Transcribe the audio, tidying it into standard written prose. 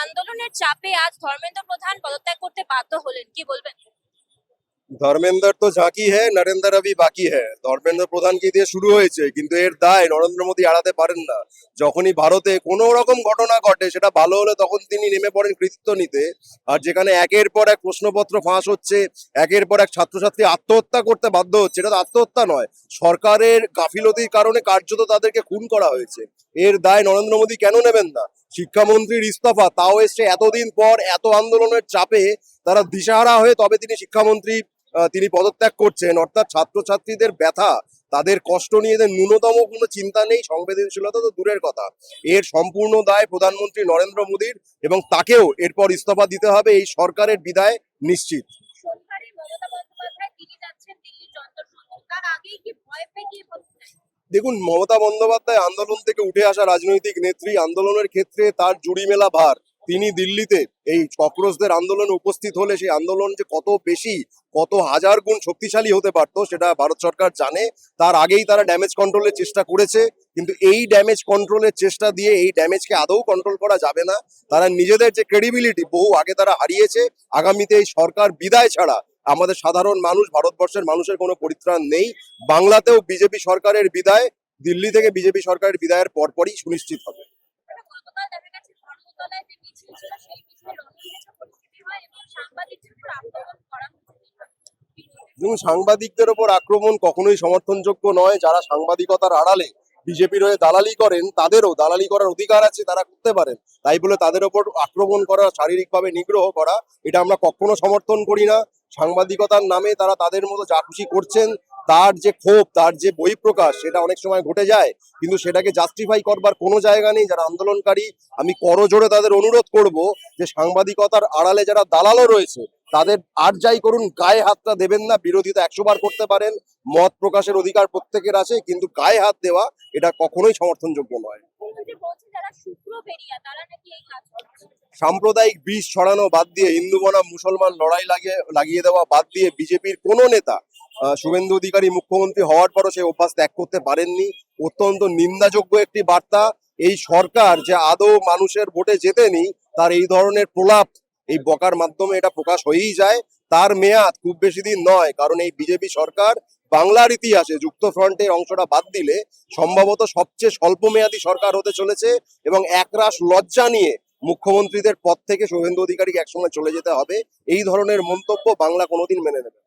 আন্দোলনের চাপে আজ ধর্মেন্দ্র প্রধান পদত্যাগ করতে বাধ্য হলেন, কি বলবেন? ধর্মেন্দ্র তো ঝাঁকি হ্যাঁ, নরেন্দ্র আভি বাকি হ্যাঁ। ধর্মেন্দ্র প্রধানকে দিয়ে শুরু হয়েছে, কিন্তু এর দায় নরেন্দ্র মোদী এড়াতে পারেন না। যখনই ভারতে কোনো রকম ঘটনা ঘটে, সেটা ভালো হলে তখন তিনি নেমে পড়েন কৃতিত্ব নিতে। আর যেখানে একের পর এক প্রশ্নপত্র ফাঁস হচ্ছে, একের পর এক ছাত্রছাত্রী আত্মহত্যা করতে বাধ্য হচ্ছে, এটা তো আত্মহত্যা নয়, সরকারের গাফিলতির কারণে কার্যত তাদেরকে খুন করা হয়েছে। এর দায় নরেন্দ্র মোদী কেন নেবেন না? শিক্ষামন্ত্রীর ইস্তফা তাও এসছে এতদিন পর, এত আন্দোলনের চাপে তারা দিশাহারা হয়ে তবে শিক্ষামন্ত্রী তিনি পদত্যাগ করছেন। অর্থাৎ ছাত্রছাত্রীদের ব্যথা, তাদের কষ্ট নিয়ে এদের ন্যূনতম কোনো চিন্তা নেই, সংবেদনশীলতা তো দূরের কথা। এর সম্পূর্ণ দায় প্রধানমন্ত্রী নরেন্দ্র মোদীর, এবং তাকেও এরপর ইস্তফা দিতে হবে। এই সরকারের বিদায় নিশ্চিত। সোমবারই মমতা বন্দ্যোপাধ্যায় তিনি যাচ্ছেন দিল্লির যন্তর মন্তর, তার আগেই কি ভয় পেয়ে গিয়ে বলছেন? দেখুন, মমতা বন্দ্যোপাধ্যায় আন্দোলন থেকে উঠে আসা রাজনৈতিক নেত্রী। আন্দোলনের ক্ষেত্রে তার জুড়ি মেলা ভার। তিনি দিল্লিতে এই ককরোচদের আন্দোলনে উপস্থিত হলে সেই আন্দোলন যে কত বেশি, কত হাজার গুণ শক্তিশালী হতে পারতো, সেটা ভারত সরকার জানে। তার আগেই তারা ড্যামেজ কন্ট্রোলের চেষ্টা করেছে, কিন্তু এই ড্যামেজ কন্ট্রোলের চেষ্টা দিয়ে এই ড্যামেজকে আদৌ কন্ট্রোল করা যাবে না। তারা নিজেদের যে ক্রেডিবিলিটি বহু আগে তারা হারিয়েছে। আগামীতে এই সরকার বিদায় ছাড়া আমাদের সাধারণ মানুষ, ভারতবর্ষের মানুষের কোনো পরিত্রাণ নেই। বাংলাতেও বিজেপি সরকারের বিদায়, দিল্লি থেকে বিজেপি সরকারের বিদায়ের পরপরই সুনিশ্চিত হবে। গতকাল দেখা গেছে ধর্মতলায় যে মিছিল ছিল সেই মিছিলে রণহিংসা পরিস্থিতি হয় এবং সাংবাদিকদের উপর আক্রমণ করা হয়েছে। এবং সাংবাদিকদের ওপর আক্রমণ কখনোই সমর্থনযোগ্য নয়। যারা সাংবাদিকতার আড়ালে বিজেপির হয়ে দালালি করেন, তাদেরও দালালি করার অধিকার আছে, তারা করতে পারেন। তাই বলে তাদের ওপর আক্রমণ করা, শারীরিকভাবে নিগ্রহ করা, এটা আমরা কখনো সমর্থন করি না। সাংবাদিকতার নামে তারা তাদের মতো যা খুশি করছেন, তার যে ক্ষোভ, তার যে বহিঃপ্রকাশ, সেটা অনেক সময় ঘটে যায়, কিন্তু সেটাকে জাস্টিফাই করবার কোনো জায়গা নেই। যারা আন্দোলনকারী, আমি করজোড়ে তাদের অনুরোধ করব যে সাংবাদিকতার আড়ালে যারা দালালও রয়েছে, তাদের আর যাই করুন গায়ে হাতটা দেবেন না। বিরোধিতা 100 বার করতে পারেন, মত প্রকাশের অধিকার প্রত্যেকের আছে, কিন্তু গায়ে হাত দেওয়া এটা কখনোই সমর্থনযোগ্য নয়। যারা সূত্র বেরিয়া তারা নাকি এই কাজ করছে। সাম্প্রদায়িক বিষ ছড়ানো বাদ দিয়ে, হিন্দু বনাম মুসলমান লড়াই লাগিয়ে দেওয়া বাদ দিয়ে বিজেপির কোনো নেতা শুভেন্দু অধিকারী মুখ্যমন্ত্রী হওয়ার পরও সে অভ্যাস ত্যাগ করতে পারেননি। অত্যন্ত নিন্দাযোগ্য একটি বার্তা। এই সরকার যে আদৌ মানুষের ভোটে জেতেনি, তার এই ধরনের প্রলাপ এই বকার মাধ্যমে এটা প্রকাশ হয়েই যায়। তার মেয়াদ খুব বেশি দিন নয়, কারণ এই বিজেপি সরকার বাংলার ইতিহাসে যুক্ত ফ্রন্টের অংশটা বাদ দিলে সম্ভবত সবচেয়ে স্বল্পমেয়াদী সরকার হতে চলেছে। এবং একরাশ লজ্জা নিয়ে মুখ্যমন্ত্রীদের পদ থেকে শুভেন্দু অধিকারীকে একসঙ্গে চলে যেতে হবে। এই ধরনের মন্তব্য বাংলা কোনোদিন মেনে নেবে না।